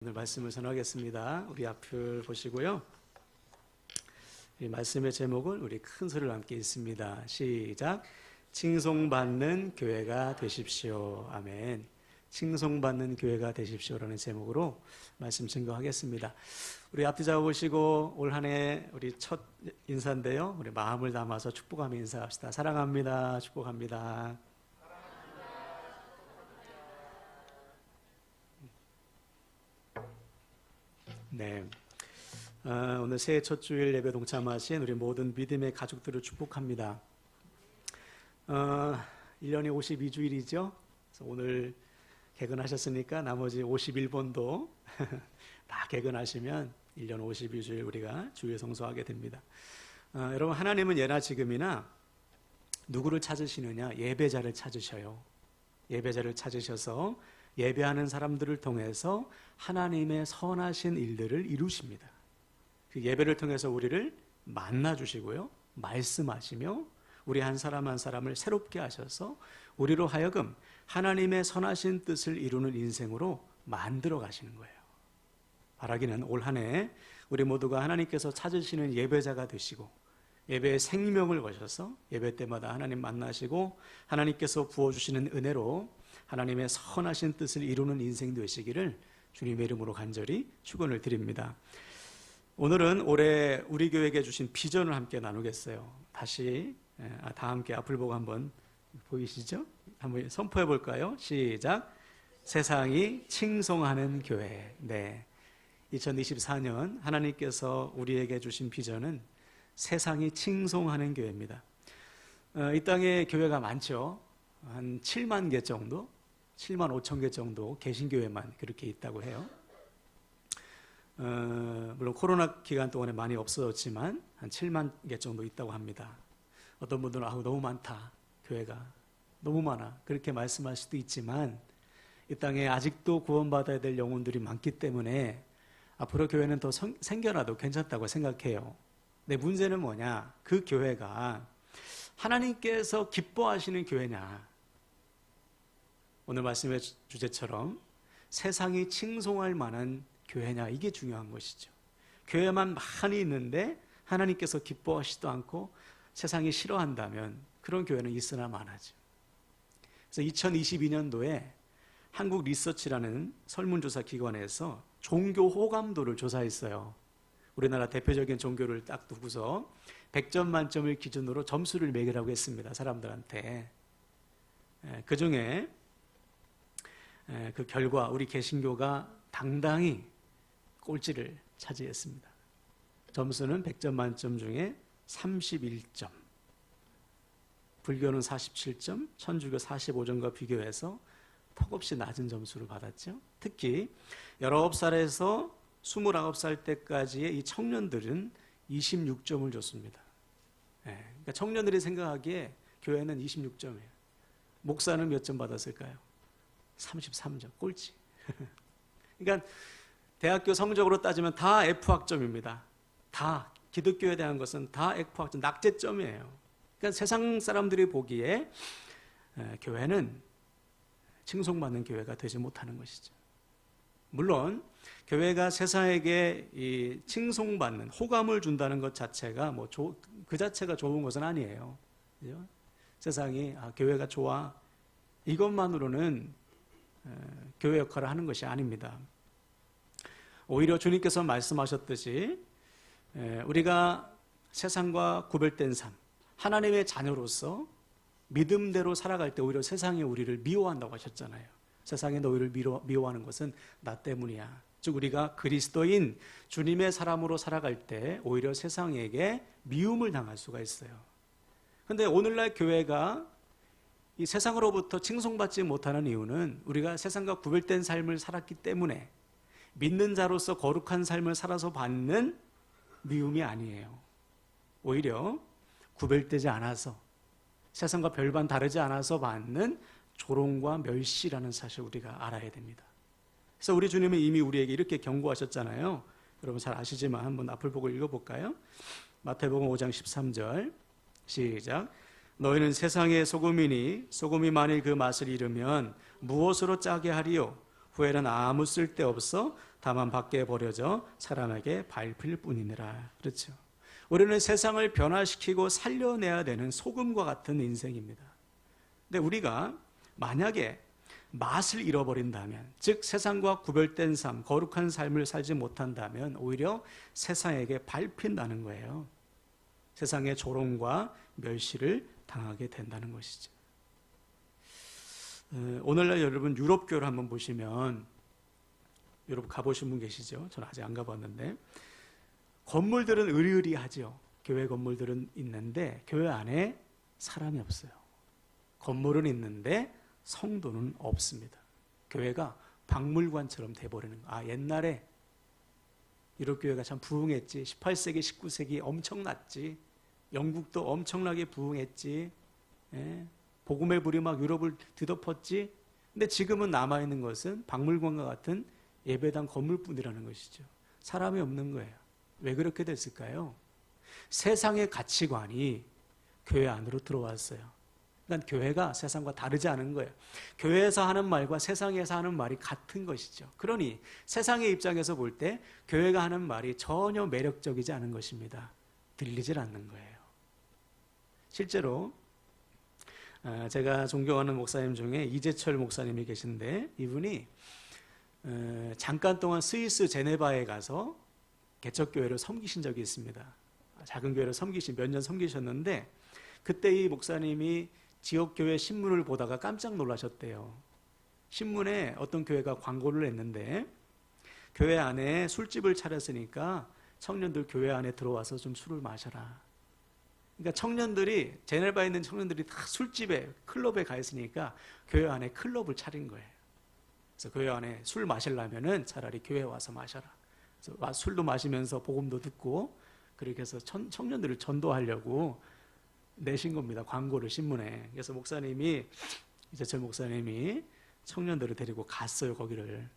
오늘 말씀을 전하겠습니다. 우리 앞을 보시고요. 이 말씀의 제목은 우리 큰 소리로 함께 읽습니다. 시작. 칭송받는 교회가 되십시오. 아멘. 칭송받는 교회가 되십시오라는 제목으로 말씀 증거하겠습니다. 우리 앞뒤 잡아보시고 올 한 해 우리 첫 인사인데요. 우리 마음을 담아서 축복하며 인사합시다. 사랑합니다. 축복합니다. 네. 오늘 새해 첫 주일 예배 동참하신 우리 모든 믿음의 가족들을 축복합니다. 1년이 52주일이죠. 그래서 오늘 개근하셨으니까 나머지 51번도 다 개근하시면 1년 52주일 우리가 주일 성수하게 됩니다. 여러분, 하나님은 예나 지금이나 누구를 찾으시느냐? 예배자를 찾으셔요. 예배자를 찾으셔서 예배하는 사람들을 통해서 하나님의 선하신 일들을 이루십니다. 그 예배를 통해서 우리를 만나주시고요, 말씀하시며 우리 한 사람 한 사람을 새롭게 하셔서 우리로 하여금 하나님의 선하신 뜻을 이루는 인생으로 만들어 가시는 거예요. 바라기는 올 한 해 우리 모두가 하나님께서 찾으시는 예배자가 되시고 예배의 생명을 거셔서 예배 때마다 하나님 만나시고 하나님께서 부어주시는 은혜로 하나님의 선하신 뜻을 이루는 인생 되시기를 주님의 이름으로 간절히 축원을 드립니다. 오늘은 올해 우리 교회에게 주신 비전을 함께 나누겠어요. 다시 다 함께 앞을 보고 한번 보이시죠? 한번 선포해 볼까요? 시작. 세상이 칭송하는 교회. 네, 2024년 하나님께서 우리에게 주신 비전은 세상이 칭송하는 교회입니다. 이 땅에 교회가 많죠. 한 7만 개 정도, 7만 5천 개 정도 개신교회만 그렇게 있다고 해요. 물론 코로나 기간 동안에 많이 없어졌지만 한 7만 개 정도 있다고 합니다. 어떤 분들은 너무 많다, 교회가 너무 많아, 그렇게 말씀할 수도 있지만 이 땅에 아직도 구원받아야 될 영혼들이 많기 때문에 앞으로 교회는 더 생겨나도 괜찮다고 생각해요. 근데 문제는 뭐냐? 그 교회가 하나님께서 기뻐하시는 교회냐? 오늘 말씀의 주제처럼 세상이 칭송할 만한 교회냐, 이게 중요한 것이죠. 교회만 많이 있는데 하나님께서 기뻐하시지도 않고 세상이 싫어한다면 그런 교회는 있으나 마나죠. 그래서 2022년도에 한국 리서치라는 설문조사 기관에서 종교 호감도를 조사했어요. 우리나라 대표적인 종교를 딱 두고서 100점 만점을 기준으로 점수를 매기라고 했습니다, 사람들한테. 그 중에 그 결과 우리 개신교가 당당히 꼴찌를 차지했습니다. 점수는 100점 만점 중에 31점, 불교는 47점, 천주교 45점과 비교해서 턱없이 낮은 점수를 받았죠. 특히 19살에서 29살 때까지의 이 청년들은 26점을 줬습니다. 그러니까 청년들이 생각하기에 교회는 26점이에요. 목사는 몇 점 받았을까요? 33점, 꼴찌. 그러니까 대학교 성적으로 따지면 다 F학점입니다. 다 기독교에 대한 것은 다 F학점, 낙제점이에요. 그러니까 세상 사람들이 보기에 교회는 칭송받는 교회가 되지 못하는 것이죠. 물론 교회가 세상에게 이 칭송받는 호감을 준다는 것 자체가 그 자체가 좋은 것은 아니에요. 그죠? 세상이 교회가 좋아, 이것만으로는 교회 역할을 하는 것이 아닙니다. 오히려 주님께서 말씀하셨듯이 우리가 세상과 구별된 삶, 하나님의 자녀로서 믿음대로 살아갈 때 오히려 세상이 우리를 미워한다고 하셨잖아요. 세상이 너희를 미워하는 것은 나 때문이야. 즉 우리가 그리스도인 주님의 사람으로 살아갈 때 오히려 세상에게 미움을 당할 수가 있어요. 그런데 오늘날 교회가 이 세상으로부터 칭송받지 못하는 이유는 우리가 세상과 구별된 삶을 살았기 때문에, 믿는 자로서 거룩한 삶을 살아서 받는 미움이 아니에요. 오히려 구별되지 않아서 세상과 별반 다르지 않아서 받는 조롱과 멸시라는 사실을 우리가 알아야 됩니다. 그래서 우리 주님은 이미 우리에게 이렇게 경고하셨잖아요. 여러분 잘 아시지만 한번 앞을 보고 읽어볼까요? 마태복음 5장 13절 시작. 너희는 세상의 소금이니 소금이 만일 그 맛을 잃으면 무엇으로 짜게 하리요? 후에는 아무 쓸데없어 다만 밖에 버려져 사람에게 밟힐 뿐이니라. 그렇죠. 우리는 세상을 변화시키고 살려내야 되는 소금과 같은 인생입니다. 근데 우리가 만약에 맛을 잃어버린다면, 즉 세상과 구별된 삶, 거룩한 삶을 살지 못한다면 오히려 세상에게 밟힌다는 거예요. 세상의 조롱과 멸시를 당하게 된다는 것이죠. 오늘날 여러분 유럽교를 한번 보시면, 유럽 가보신 분 계시죠? 저는 아직 안 가봤는데 건물들은 으리으리하죠. 교회 건물들은 있는데 교회 안에 사람이 없어요. 건물은 있는데 성도는 없습니다. 교회가 박물관처럼 돼버리는 거예요. 옛날에 유럽 교회가 참 부흥했지. 18세기, 19세기 엄청났지. 영국도 엄청나게 부흥했지. 복음의 불이 막 유럽을 뒤덮었지. 근데 지금은 남아있는 것은 박물관과 같은 예배당 건물뿐이라는 것이죠. 사람이 없는 거예요. 왜 그렇게 됐을까요? 세상의 가치관이 교회 안으로 들어왔어요. 그러니까 교회가 세상과 다르지 않은 거예요. 교회에서 하는 말과 세상에서 하는 말이 같은 것이죠. 그러니 세상의 입장에서 볼 때 교회가 하는 말이 전혀 매력적이지 않은 것입니다. 들리질 않는 거예요. 실제로 제가 존경하는 목사님 중에 이재철 목사님이 계신데, 이분이 잠깐 동안 스위스 제네바에 가서 개척교회를 섬기신 적이 있습니다. 작은 교회를 몇 년 섬기셨는데, 그때 이 목사님이 지역교회 신문을 보다가 깜짝 놀라셨대요. 신문에 어떤 교회가 광고를 했는데 교회 안에 술집을 차렸으니까 청년들 교회 안에 들어와서 좀 술을 마셔라. 그러니까 청년들이, 제네바에 있는 청년들이 다 술집에, 클럽에 가 있으니까 교회 안에 클럽을 차린 거예요. 그래서 교회 안에 술 마시려면은 차라리 교회에 와서 마셔라. 그래서 술도 마시면서 복음도 듣고, 그렇게 해서 청년들을 전도하려고 내신 겁니다. 광고를 신문에. 그래서 이재철 목사님이 청년들을 데리고 갔어요. 거기를.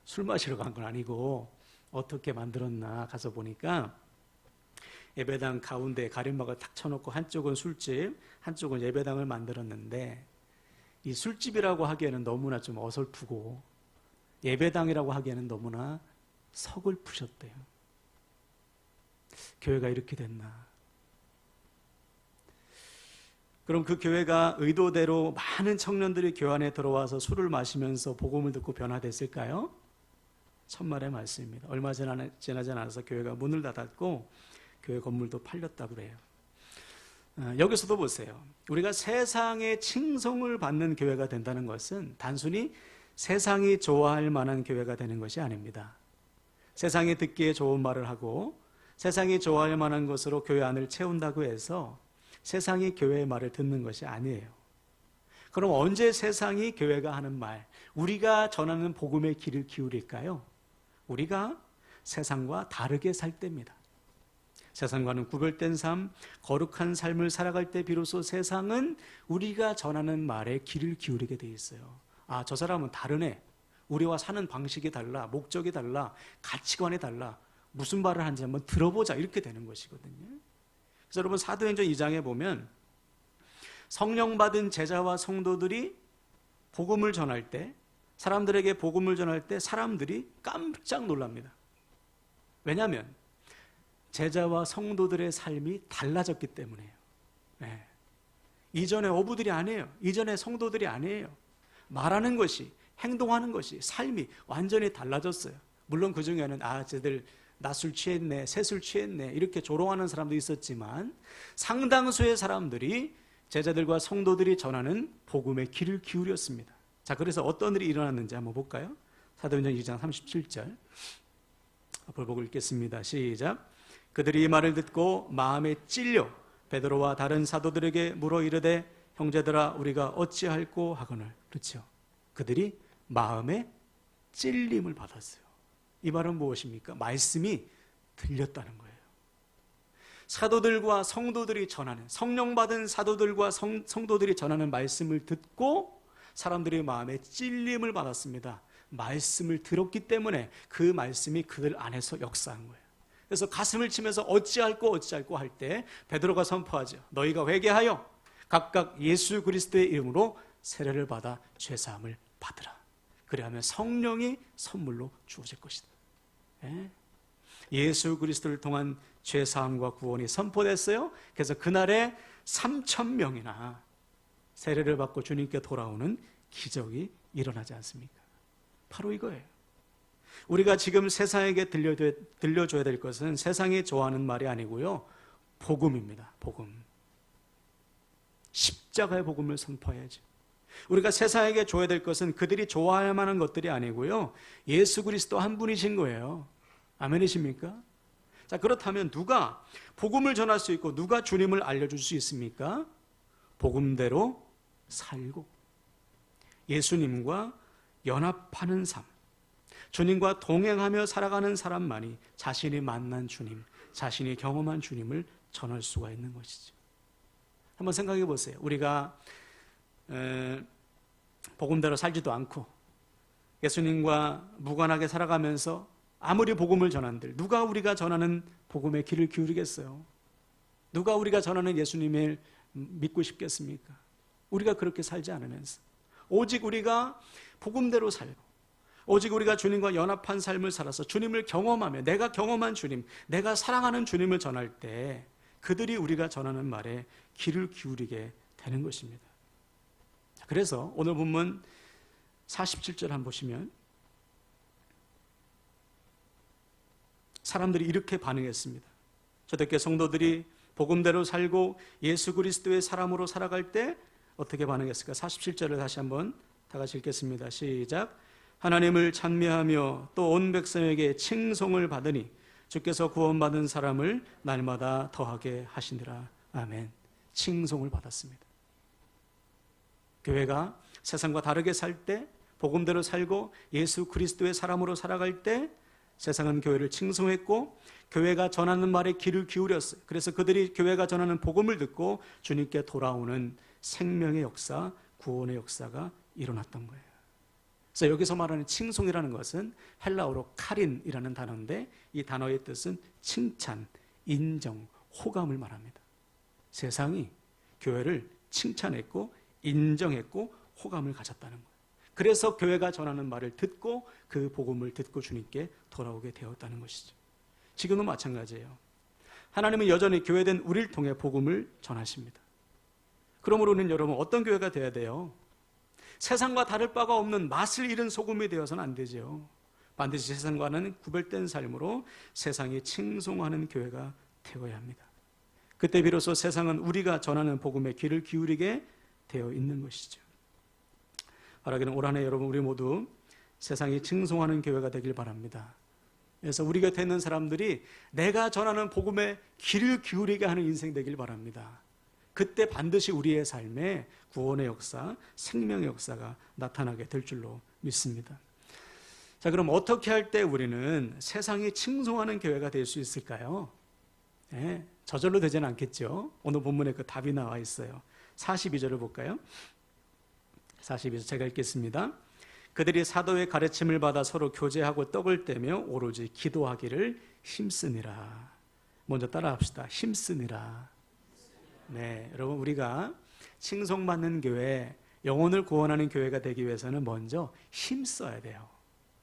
술 마시러 간 건 아니고 어떻게 만들었나 가서 보니까 예배당 가운데 가림막을 탁 쳐놓고 한쪽은 술집, 한쪽은 예배당을 만들었는데, 이 술집이라고 하기에는 너무나 좀 어설프고 예배당이라고 하기에는 너무나 서글프셨대요. 교회가 이렇게 됐나? 그럼 그 교회가 의도대로 많은 청년들이 교회 안에 들어와서 술을 마시면서 복음을 듣고 변화됐을까요? 천만의 말씀입니다. 얼마 지나지 않아서 교회가 문을 닫았고 교회 건물도 팔렸다고 그래요. 여기서도 보세요. 우리가 세상의 칭송을 받는 교회가 된다는 것은 단순히 세상이 좋아할 만한 교회가 되는 것이 아닙니다. 세상이 듣기에 좋은 말을 하고 세상이 좋아할 만한 것으로 교회 안을 채운다고 해서 세상이 교회의 말을 듣는 것이 아니에요. 그럼 언제 세상이 교회가 하는 말, 우리가 전하는 복음의 귀를 기울일까요? 우리가 세상과 다르게 살 때입니다. 세상과는 구별된 삶, 거룩한 삶을 살아갈 때 비로소 세상은 우리가 전하는 말에 귀를 기울이게 돼 있어요. 저 사람은 다르네. 우리와 사는 방식이 달라, 목적이 달라, 가치관이 달라. 무슨 말을 하는지 한번 들어보자. 이렇게 되는 것이거든요. 그래서 여러분 사도행전 2장에 보면 성령 받은 제자와 성도들이 복음을 전할 때, 사람들에게 복음을 전할 때 사람들이 깜짝 놀랍니다. 왜냐하면 제자와 성도들의 삶이 달라졌기 때문이에요. 이전에 어부들이 아니에요. 이전에 성도들이 아니에요. 말하는 것이, 행동하는 것이, 삶이 완전히 달라졌어요. 물론 그 중에는 쟤들 낮술 취했네, 새술 취했네 이렇게 조롱하는 사람도 있었지만 상당수의 사람들이 제자들과 성도들이 전하는 복음에 귀를 기울였습니다. 자, 그래서 어떤 일이 일어났는지 한번 볼까요? 사도행전 2장 37절 앞을 보고 읽겠습니다. 시작. 그들이 이 말을 듣고 마음에 찔려 베드로와 다른 사도들에게 물어 이르되 형제들아 우리가 어찌할꼬 하거늘. 그렇죠. 그들이 마음에 찔림을 받았어요. 이 말은 무엇입니까? 말씀이 들렸다는 거예요. 사도들과 성도들이 전하는, 성령 받은 사도들과 성도들이 전하는 말씀을 듣고 사람들의 마음에 찔림을 받았습니다. 말씀을 들었기 때문에 그 말씀이 그들 안에서 역사한 거예요. 그래서 가슴을 치면서 어찌할꼬 할 때 베드로가 선포하죠. 너희가 회개하여 각각 예수 그리스도의 이름으로 세례를 받아 죄사함을 받으라. 그리하면 성령이 선물로 주어질 것이다. 예? 예수 그리스도를 통한 죄사함과 구원이 선포됐어요. 그래서 그날에 3,000명이나 세례를 받고 주님께 돌아오는 기적이 일어나지 않습니까? 바로 이거예요. 우리가 지금 세상에게 들려줘야 될 것은 세상이 좋아하는 말이 아니고요, 복음입니다. 복음. 십자가의 복음을 선포해야죠. 우리가 세상에게 줘야 될 것은 그들이 좋아할 만한 것들이 아니고요, 예수 그리스도 한 분이신 거예요. 아멘이십니까? 자, 그렇다면 누가 복음을 전할 수 있고 누가 주님을 알려줄 수 있습니까? 복음대로 살고 예수님과 연합하는 삶, 주님과 동행하며 살아가는 사람만이 자신이 만난 주님, 자신이 경험한 주님을 전할 수가 있는 것이죠. 한번 생각해 보세요. 우리가 복음대로 살지도 않고 예수님과 무관하게 살아가면서 아무리 복음을 전한들 누가 우리가 전하는 복음에 귀를 기울이겠어요? 누가 우리가 전하는 예수님을 믿고 싶겠습니까? 우리가 그렇게 살지 않으면서 오직 우리가 복음대로 살고 오직 우리가 주님과 연합한 삶을 살아서 주님을 경험하며 내가 경험한 주님, 내가 사랑하는 주님을 전할 때 그들이 우리가 전하는 말에 귀를 기울이게 되는 것입니다. 그래서 오늘 본문 47절 한번 보시면 사람들이 이렇게 반응했습니다. 초대교회 성도들이 복음대로 살고 예수 그리스도의 사람으로 살아갈 때 어떻게 반응했을까? 47절을 다시 한번 다 같이 읽겠습니다. 시작. 하나님을 찬미하며 또 온 백성에게 칭송을 받으니 주께서 구원받은 사람을 날마다 더하게 하시니라. 아멘. 칭송을 받았습니다. 교회가 세상과 다르게 살 때, 복음대로 살고 예수 그리스도의 사람으로 살아갈 때 세상은 교회를 칭송했고 교회가 전하는 말에 귀를 기울였어요. 그래서 그들이 교회가 전하는 복음을 듣고 주님께 돌아오는 생명의 역사, 구원의 역사가 일어났던 거예요. 그래서 여기서 말하는 칭송이라는 것은 헬라어로 카린이라는 단어인데 이 단어의 뜻은 칭찬, 인정, 호감을 말합니다. 세상이 교회를 칭찬했고 인정했고 호감을 가졌다는 거예요. 그래서 교회가 전하는 말을 듣고 그 복음을 듣고 주님께 돌아오게 되었다는 것이죠. 지금도 마찬가지예요. 하나님은 여전히 교회된 우리를 통해 복음을 전하십니다. 그러므로 우리는 여러분 어떤 교회가 되어야 돼요? 세상과 다를 바가 없는 맛을 잃은 소금이 되어서는 안 되죠. 반드시 세상과는 구별된 삶으로 세상이 칭송하는 교회가 되어야 합니다. 그때 비로소 세상은 우리가 전하는 복음에 귀를 기울이게 되어 있는 것이죠. 바라기는 올 한 해 여러분 우리 모두 세상이 칭송하는 교회가 되길 바랍니다. 그래서 우리 곁에 있는 사람들이 내가 전하는 복음에 귀를 기울이게 하는 인생 되길 바랍니다. 그때 반드시 우리의 삶에 구원의 역사, 생명의 역사가 나타나게 될 줄로 믿습니다. 자, 그럼 어떻게 할 때 우리는 세상이 칭송하는 교회가 될 수 있을까요? 네, 저절로 되지는 않겠죠. 오늘 본문에 그 답이 나와 있어요. 42절을 볼까요? 42절 제가 읽겠습니다. 그들이 사도의 가르침을 받아 서로 교제하고 떡을 떼며 오로지 기도하기를 힘쓰니라. 먼저 따라합시다. 힘쓰니라. 네, 여러분 우리가 칭송받는 교회, 영혼을 구원하는 교회가 되기 위해서는 먼저 힘써야 돼요.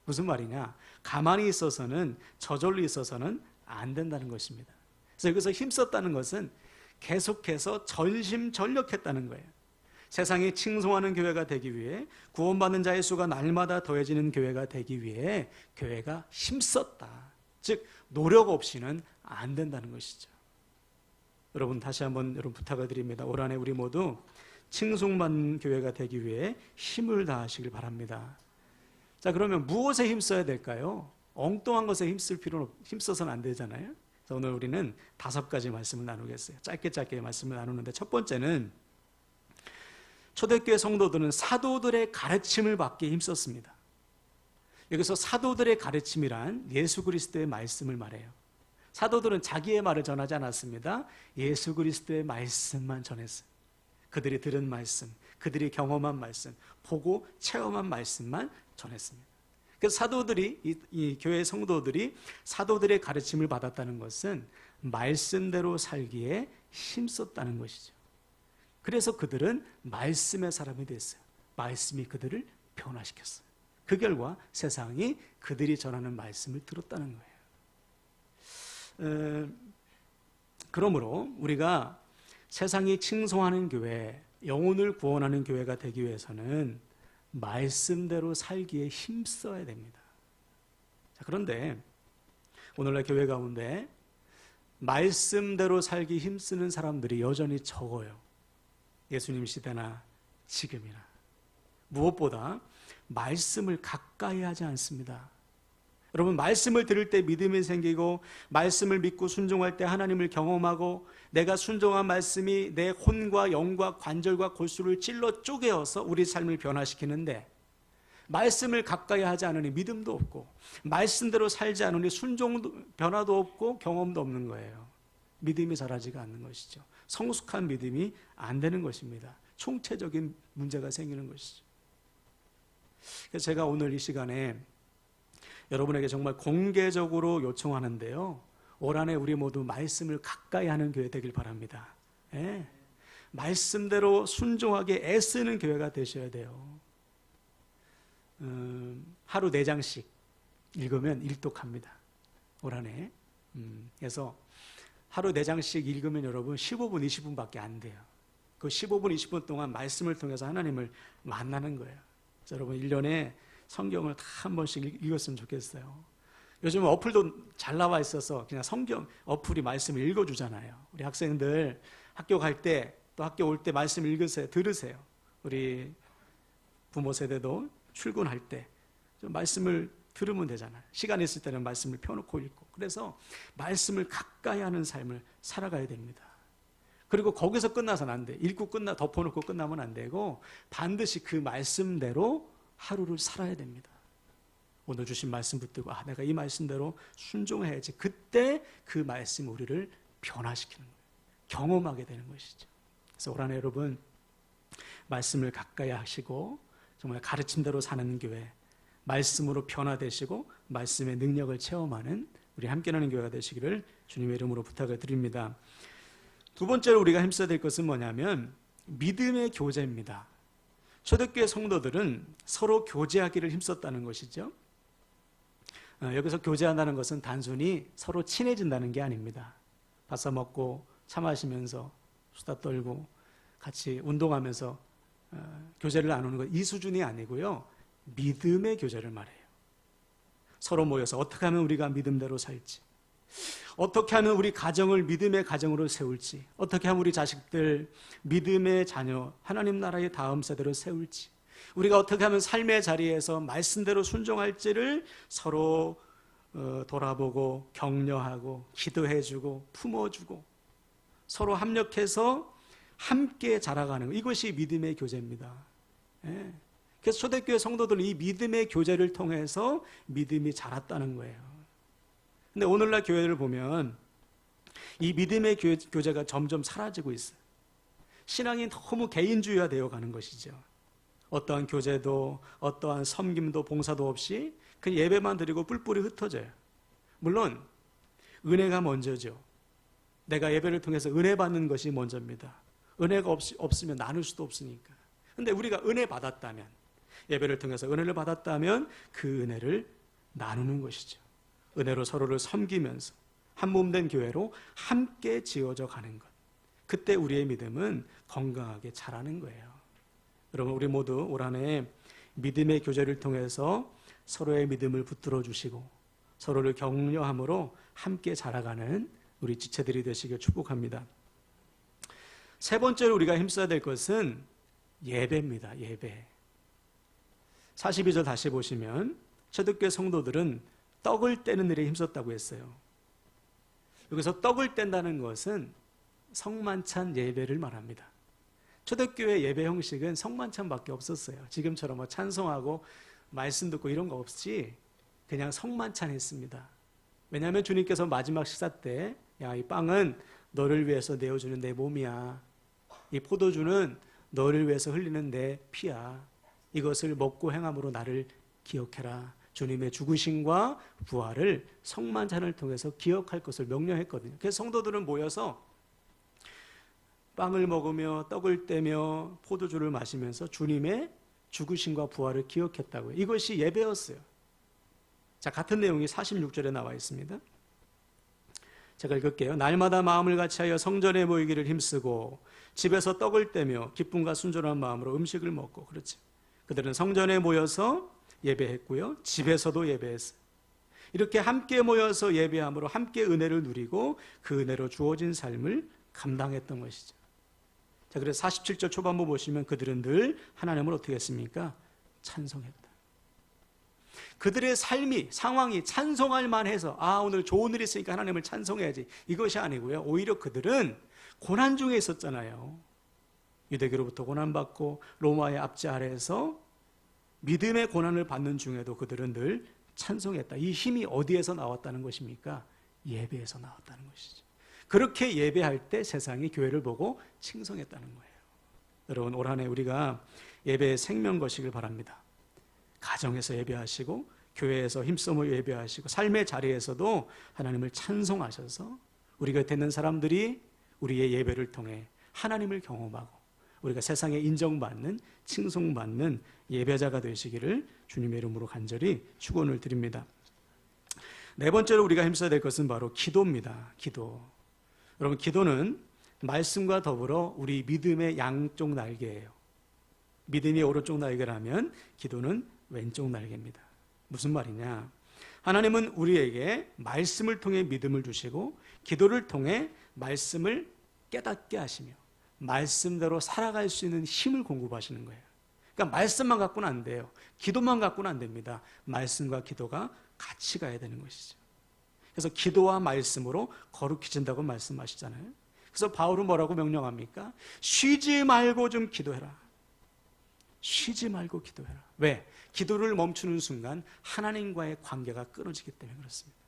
무슨 말이냐? 가만히 있어서는, 저절로 있어서는 안 된다는 것입니다. 그래서 여기서 힘썼다는 것은 계속해서 전심전력했다는 거예요. 세상이 칭송하는 교회가 되기 위해, 구원받는 자의 수가 날마다 더해지는 교회가 되기 위해 교회가 힘썼다. 즉 노력 없이는 안 된다는 것이죠. 여러분 다시 한번 여러분 부탁을 드립니다. 올 한 해 우리 모두 칭송받는 교회가 되기 위해 힘을 다하시길 바랍니다. 자, 그러면 무엇에 힘써야 될까요? 엉뚱한 것에 힘써서는 안 되잖아요. 그래서 오늘 우리는 5가지 말씀을 나누겠어요. 짧게 말씀을 나누는데 첫 번째는 초대교회 성도들은 사도들의 가르침을 받기에 힘썼습니다. 여기서 사도들의 가르침이란 예수 그리스도의 말씀을 말해요. 사도들은 자기의 말을 전하지 않았습니다. 예수 그리스도의 말씀만 전했어요. 그들이 들은 말씀, 그들이 경험한 말씀, 보고 체험한 말씀만 전했습니다. 그래서 사도들이, 이 교회 성도들이 사도들의 가르침을 받았다는 것은 말씀대로 살기에 힘썼다는 것이죠. 그래서 그들은 말씀의 사람이 됐어요. 말씀이 그들을 변화시켰어요. 그 결과 세상이 그들이 전하는 말씀을 들었다는 거예요. 그러므로 우리가 세상이 칭송하는 교회, 영혼을 구원하는 교회가 되기 위해서는 말씀대로 살기에 힘써야 됩니다. 자, 그런데 오늘날 교회 가운데 말씀대로 살기 힘쓰는 사람들이 여전히 적어요. 예수님 시대나 지금이나. 무엇보다 말씀을 가까이 하지 않습니다. 여러분, 말씀을 들을 때 믿음이 생기고 말씀을 믿고 순종할 때 하나님을 경험하고 내가 순종한 말씀이 내 혼과 영과 관절과 골수를 찔러 쪼개어서 우리 삶을 변화시키는데, 말씀을 가까이 하지 않으니 믿음도 없고 말씀대로 살지 않으니 순종도 변화도 없고 경험도 없는 거예요. 믿음이 자라지가 않는 것이죠. 성숙한 믿음이 안 되는 것입니다. 총체적인 문제가 생기는 것이죠. 그래서 제가 오늘 이 시간에 여러분에게 정말 공개적으로 요청하는데요, 올 한해 우리 모두 말씀을 가까이 하는 교회 되길 바랍니다. 예. 말씀대로 순종하게 애쓰는 교회가 되셔야 돼요. 하루 4장씩 읽으면 일독합니다. 올 한해. 그래서 하루 4장씩 읽으면 여러분 15분, 20분밖에 안 돼요. 그 15분, 20분 동안 말씀을 통해서 하나님을 만나는 거예요. 그래서 여러분 1년에 성경을 다 한 번씩 읽었으면 좋겠어요. 요즘 어플도 잘 나와 있어서 그냥 성경 어플이 말씀을 읽어주잖아요. 우리 학생들 학교 갈 때 또 학교 올 때 말씀 읽으세요. 들으세요. 우리 부모 세대도 출근할 때 좀 말씀을 들으면 되잖아요. 시간 있을 때는 말씀을 펴놓고 읽고. 그래서 말씀을 가까이 하는 삶을 살아가야 됩니다. 그리고 거기서 끝나서는 안 돼. 읽고 덮어놓고 끝나면 안 되고 반드시 그 말씀대로 하루를 살아야 됩니다. 오늘 주신 말씀 붙들고 내가 이 말씀대로 순종해야지. 그때 그 말씀이 우리를 변화시키는 거예요. 경험하게 되는 것이죠. 그래서 올 한해 여러분 말씀을 가까이 하시고 정말 가르침대로 사는 교회, 말씀으로 변화되시고 말씀의 능력을 체험하는 우리 함께하는 교회가 되시기를 주님의 이름으로 부탁을 드립니다. 두 번째로 우리가 힘써야 될 것은 뭐냐면 믿음의 교제입니다. 초대교회 성도들은 서로 교제하기를 힘썼다는 것이죠. 여기서 교제한다는 것은 단순히 서로 친해진다는 게 아닙니다. 밥사 먹고 차 마시면서 수다 떨고 같이 운동하면서 교제를 나누는 것, 이 수준이 아니고요. 믿음의 교제를 말해요. 서로 모여서 어떻게 하면 우리가 믿음대로 살지, 어떻게 하면 우리 가정을 믿음의 가정으로 세울지, 어떻게 하면 우리 자식들 믿음의 자녀, 하나님 나라의 다음 세대로 세울지, 우리가 어떻게 하면 삶의 자리에서 말씀대로 순종할지를 서로 돌아보고 격려하고 기도해주고 품어주고 서로 협력해서 함께 자라가는 것, 이것이 믿음의 교제입니다. 예. 그래서 초대교회 성도들은 이 믿음의 교제를 통해서 믿음이 자랐다는 거예요. 근데 오늘날 교회를 보면 이 믿음의 교제가 점점 사라지고 있어요. 신앙이 너무 개인주의화 되어 가는 것이죠. 어떠한 교제도 어떠한 섬김도 봉사도 없이 그냥 예배만 드리고 뿔뿔이 흩어져요. 물론 은혜가 먼저죠. 내가 예배를 통해서 은혜 받는 것이 먼저입니다. 은혜가 없으면 나눌 수도 없으니까. 근데 우리가 은혜 받았다면, 예배를 통해서 은혜를 받았다면 그 은혜를 나누는 것이죠. 은혜로 서로를 섬기면서 한 몸 된 교회로 함께 지어져 가는 것. 그때 우리의 믿음은 건강하게 자라는 거예요. 여러분, 우리 모두 올 한해 믿음의 교제를 통해서 서로의 믿음을 붙들어 주시고 서로를 격려함으로 함께 자라가는 우리 지체들이 되시길 축복합니다. 세 번째로 우리가 힘써야 될 것은 예배입니다. 예배. 42절 다시 보시면 초대교회 성도들은 떡을 떼는 일에 힘썼다고 했어요. 여기서 떡을 뗀다는 것은 성만찬 예배를 말합니다. 초대교회 예배 형식은 성만찬밖에 없었어요. 지금처럼 뭐 찬송하고 말씀 듣고 이런 거 없이 그냥 성만찬 했습니다. 왜냐하면 주님께서 마지막 식사 때 야, 이 빵은 너를 위해서 내어주는 내 몸이야. 이 포도주는 너를 위해서 흘리는 내 피야. 이것을 먹고 행함으로 나를 기억해라. 주님의 죽으심과 부활을 성만찬을 통해서 기억할 것을 명령했거든요. 그래서 성도들은 모여서 빵을 먹으며 떡을 떼며 포도주를 마시면서 주님의 죽으심과 부활을 기억했다고요. 이것이 예배였어요. 자, 같은 내용이 46절에 나와 있습니다. 제가 읽을게요. 날마다 마음을 같이하여 성전에 모이기를 힘쓰고 집에서 떡을 떼며 기쁨과 순전한 마음으로 음식을 먹고. 그렇지. 그들은 성전에 모여서 예배했고요. 집에서도 예배했어요. 이렇게 함께 모여서 예배함으로 함께 은혜를 누리고 그 은혜로 주어진 삶을 감당했던 것이죠. 자, 그래서 47절 초반부 보시면 그들은 늘 하나님을 어떻게 했습니까? 찬송했다. 그들의 삶이, 상황이 찬송할 만해서 오늘 좋은 일이 있으니까 하나님을 찬송해야지, 이것이 아니고요. 오히려 그들은 고난 중에 있었잖아요. 유대교로부터 고난받고 로마의 압제 아래에서 믿음의 고난을 받는 중에도 그들은 늘 찬송했다. 이 힘이 어디에서 나왔다는 것입니까? 예배에서 나왔다는 것이죠. 그렇게 예배할 때 세상이 교회를 보고 칭송했다는 거예요. 여러분, 올 한 해 우리가 예배의 생명 거시길 바랍니다. 가정에서 예배하시고 교회에서 힘써 예배하시고 삶의 자리에서도 하나님을 찬송하셔서 우리 곁에 있는 사람들이 우리의 예배를 통해 하나님을 경험하고 우리가 세상에 인정받는, 칭송받는 예배자가 되시기를 주님의 이름으로 간절히 축원을 드립니다. 네 번째로 우리가 힘써야 될 것은 바로 기도입니다. 기도. 여러분, 기도는 말씀과 더불어 우리 믿음의 양쪽 날개예요. 믿음이 오른쪽 날개라면 기도는 왼쪽 날개입니다. 무슨 말이냐? 하나님은 우리에게 말씀을 통해 믿음을 주시고 기도를 통해 말씀을 깨닫게 하시며 말씀대로 살아갈 수 있는 힘을 공급하시는 거예요. 그러니까 말씀만 갖고는 안 돼요. 기도만 갖고는 안 됩니다. 말씀과 기도가 같이 가야 되는 것이죠. 그래서 기도와 말씀으로 거룩해진다고 말씀하시잖아요. 그래서 바울은 뭐라고 명령합니까? 쉬지 말고 좀 기도해라. 쉬지 말고 기도해라. 왜? 기도를 멈추는 순간 하나님과의 관계가 끊어지기 때문에 그렇습니다.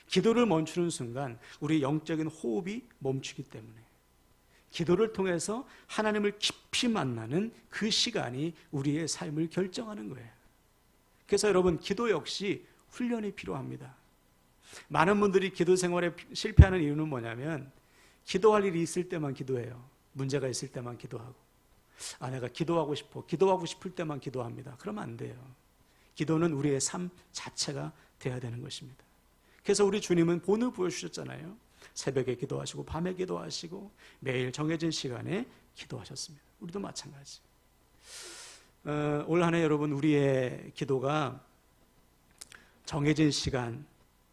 기도를 멈추는 순간 우리 영적인 호흡이 멈추기 때문에 기도를 통해서 하나님을 깊이 만나는 그 시간이 우리의 삶을 결정하는 거예요. 그래서 여러분, 기도 역시 훈련이 필요합니다. 많은 분들이 기도 생활에 실패하는 이유는 뭐냐면 기도할 일이 있을 때만 기도해요. 문제가 있을 때만 기도하고. 내가 기도하고 싶을 때만 기도합니다. 그러면 안 돼요. 기도는 우리의 삶 자체가 돼야 되는 것입니다. 그래서 우리 주님은 본을 보여주셨잖아요. 새벽에 기도하시고 밤에 기도하시고 매일 정해진 시간에 기도하셨습니다. 우리도 마찬가지. 올 한 해 여러분, 우리의 기도가 정해진 시간,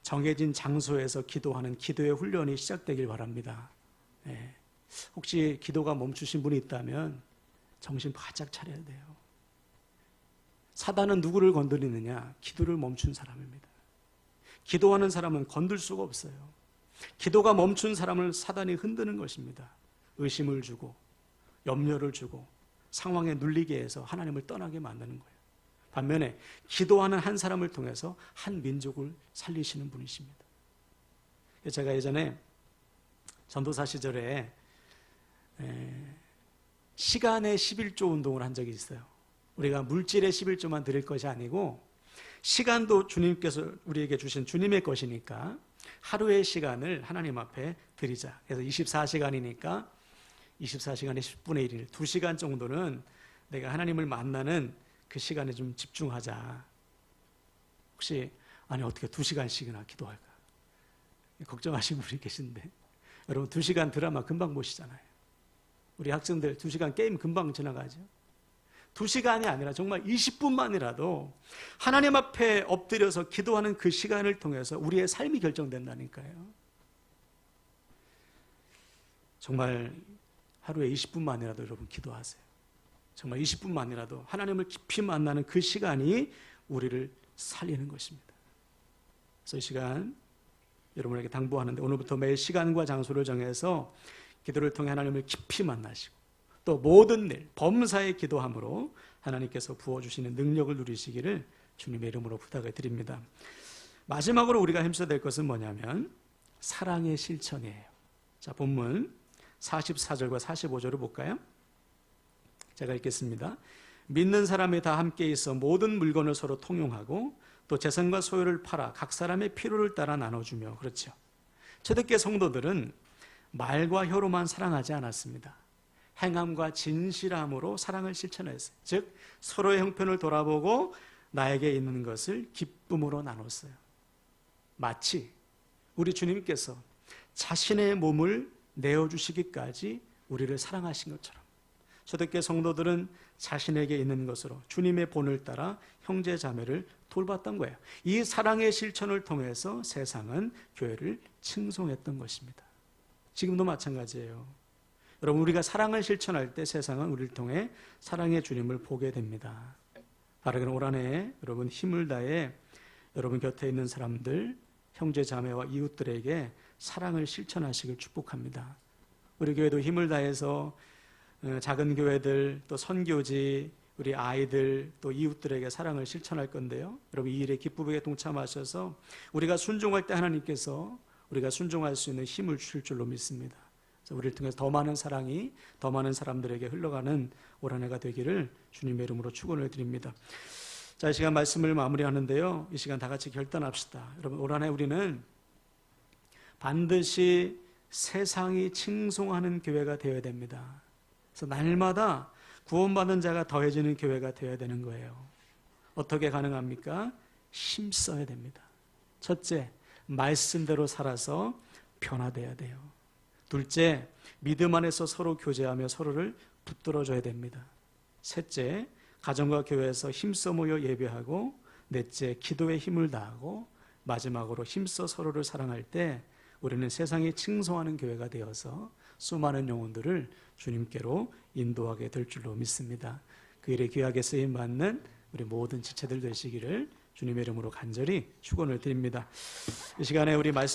정해진 장소에서 기도하는 기도의 훈련이 시작되길 바랍니다. 혹시 기도가 멈추신 분이 있다면 정신 바짝 차려야 돼요. 사단은 누구를 건드리느냐? 기도를 멈춘 사람입니다. 기도하는 사람은 건들 수가 없어요. 기도가 멈춘 사람을 사단이 흔드는 것입니다. 의심을 주고 염려를 주고 상황에 눌리게 해서 하나님을 떠나게 만드는 거예요. 반면에 기도하는 한 사람을 통해서 한 민족을 살리시는 분이십니다. 제가 예전에 전도사 시절에 시간의 11조 운동을 한 적이 있어요. 우리가 물질의 11조만 드릴 것이 아니고 시간도 주님께서 우리에게 주신 주님의 것이니까 하루의 시간을 하나님 앞에 드리자. 그래서 24시간이니까 24시간에 10분의 1, 2시간 정도는 내가 하나님을 만나는 그 시간에 좀 집중하자. 혹시 어떻게 2시간씩이나 기도할까? 걱정하시는 분이 계신데 여러분, 2시간 드라마 금방 보시잖아요. 우리 학생들 2시간 게임 금방 지나가죠. 2시간이 아니라 정말 20분만이라도 하나님 앞에 엎드려서 기도하는 그 시간을 통해서 우리의 삶이 결정된다니까요. 정말 하루에 20분만이라도 여러분 기도하세요. 정말 20분만이라도 하나님을 깊이 만나는 그 시간이 우리를 살리는 것입니다. 그래서 이 시간 여러분에게 당부하는데 오늘부터 매일 시간과 장소를 정해서 기도를 통해 하나님을 깊이 만나시고 또 모든 일, 범사에 기도함으로 하나님께서 부어주시는 능력을 누리시기를 주님의 이름으로 부탁을 드립니다. 마지막으로 우리가 힘써야 될 것은 뭐냐면 사랑의 실천이에요. 자, 본문 44절과 45절을 볼까요? 제가 읽겠습니다. 믿는 사람이 다 함께 있어 모든 물건을 서로 통용하고 또 재산과 소유를 팔아 각 사람의 필요를 따라 나눠주며. 그렇죠. 초대교회 성도들은 말과 혀로만 사랑하지 않았습니다. 행함과 진실함으로 사랑을 실천했어요. 즉 서로의 형편을 돌아보고 나에게 있는 것을 기쁨으로 나눴어요. 마치 우리 주님께서 자신의 몸을 내어주시기까지 우리를 사랑하신 것처럼 초대교회 성도들은 자신에게 있는 것으로 주님의 본을 따라 형제 자매를 돌봤던 거예요. 이 사랑의 실천을 통해서 세상은 교회를 칭송했던 것입니다. 지금도 마찬가지예요. 여러분, 우리가 사랑을 실천할 때 세상은 우리를 통해 사랑의 주님을 보게 됩니다. 바로 그런 올 한해 여러분 힘을 다해 여러분 곁에 있는 사람들, 형제 자매와 이웃들에게 사랑을 실천하시길 축복합니다. 우리 교회도 힘을 다해서 작은 교회들, 또 선교지, 우리 아이들, 또 이웃들에게 사랑을 실천할 건데요. 여러분 이 일에 기쁘게 동참하셔서 우리가 순종할 때 하나님께서 우리가 순종할 수 있는 힘을 주실 줄로 믿습니다. 우리를 통해서 더 많은 사랑이 더 많은 사람들에게 흘러가는 올 한 해가 되기를 주님의 이름으로 축원을 드립니다. 자, 이 시간 말씀을 마무리하는데요. 이 시간 다 같이 결단합시다. 여러분 올 한 해 우리는 반드시 세상이 칭송하는 교회가 되어야 됩니다. 그래서 날마다 구원받은 자가 더해지는 교회가 되어야 되는 거예요. 어떻게 가능합니까? 힘써야 됩니다. 첫째, 말씀대로 살아서 변화돼야 돼요. 둘째, 믿음 안에서 서로 교제하며 서로를 붙들어줘야 됩니다. 셋째, 가정과 교회에서 힘써 모여 예배하고, 넷째, 기도에 힘을 다하고, 마지막으로 힘써 서로를 사랑할 때 우리는 세상이 칭송하는 교회가 되어서 수많은 영혼들을 주님께로 인도하게 될 줄로 믿습니다. 그 일에 귀하게 쓰임받는 우리 모든 지체들 되시기를 주님의 이름으로 간절히 축원을 드립니다. 이 시간에 우리 말씀